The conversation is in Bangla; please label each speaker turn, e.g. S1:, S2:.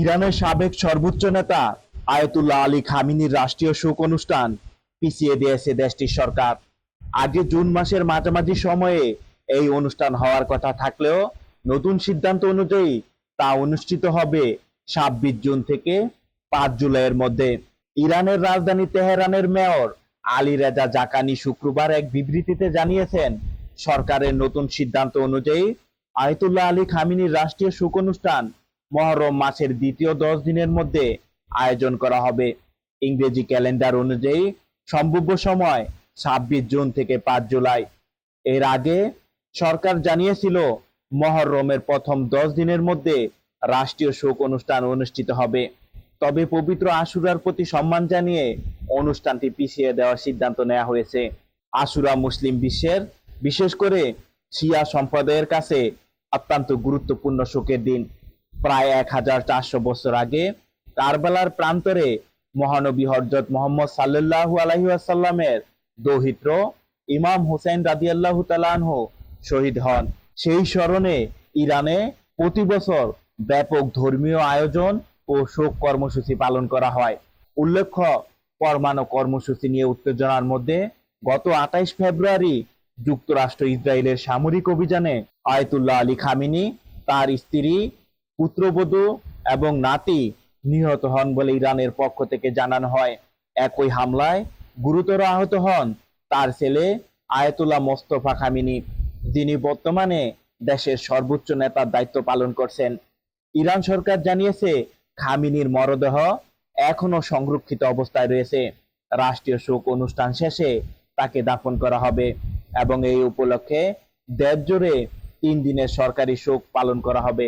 S1: ইরানের সাবেক সর্বোচ্চ নেতা আয়াতুল্লাহ আলী খামিনির রাষ্ট্রীয় শোক অনুষ্ঠান পিছিয়ে দিয়েছে দেশটির সরকার। আগে জুন মাসের মাঝামাঝি সময়ে এই অনুষ্ঠান হওয়ার কথা থাকলেও নতুন সিদ্ধান্ত অনুযায়ী তা অনুষ্ঠিত হবে 26 জুন থেকে 5 জুলাইয়ের মধ্যে। ইরানের রাজধানী তেহরানের মেয়র আলী রেজা জাকানি শুক্রবার এক বিবৃতিতে জানিয়েছেন, সরকারের নতুন সিদ্ধান্ত অনুযায়ী আয়াতুল্লাহ আলী খামিনির রাষ্ট্রীয় শোক অনুষ্ঠান মহরম মাসের দ্বিতীয় 10 দিনের মধ্যে আয়োজন করা হবে। ইংরেজি ক্যালেন্ডার অনুযায়ী সম্ভাব্য সময় 26 জুন থেকে 5 জুলাই। এর আগে সরকার জানিয়েছিল মহরমের প্রথম 10 দিনের মধ্যে রাষ্ট্রীয় শোক অনুষ্ঠান অনুষ্ঠিত হবে। তবে পবিত্র আশুরার প্রতি সম্মান জানিয়ে অনুষ্ঠানটি পিছিয়ে দেওয়ার সিদ্ধান্ত নেওয়া হয়েছে। আশুরা মুসলিম বিশ্বের, বিশেষ করে শিয়া সম্প্রদায়ের কাছে অত্যন্ত গুরুত্বপূর্ণ শোকের দিন। প্রায় 1400 বছর আগে কারবালার প্রান্তরে মহানবী হযরত মুহাম্মদ সাল্লাল্লাহু আলাইহি ওয়াসাল্লামের দৌহিত্র ইমাম হুসাইন রাদিয়াল্লাহু তাআলা আনহু শহীদ হন। সেই স্মরণে ইরানে প্রতি বছর ব্যাপক ধর্মীয় আয়োজন ও শোক কর্মসূচি পালন করা হয়। উল্লেখ্য, পরমাণু কর্মসূচি নিয়ে উত্তেজনার মধ্যে গত 28 ফেব্রুয়ারি যুক্তরাষ্ট্র ইসরায়েলের সামরিক অভিযানে আয়াতুল্লাহ আলী খামিনি, তার স্ত্রী, পুত্রবধূ এবং নাতি নিহত হন বলে ইরানের পক্ষ থেকে জানানো হয়। একই হামলায় গুরুতর আহত হন তার ছেলে আয়াতুল্লাহ মোস্তফা খামিনি, যিনি বর্তমানে দেশের সর্বোচ্চ নেতার দায়িত্ব পালন করছেন। ইরান সরকার জানিয়েছে, খামিনির মরদেহ এখনো সংরক্ষিত অবস্থায় রয়েছে। রাষ্ট্রীয় শোক অনুষ্ঠান শেষে তাকে দাফন করা হবে এবং এই উপলক্ষে দেশ জুড়ে 3 দিনের সরকারি শোক পালন করা হবে।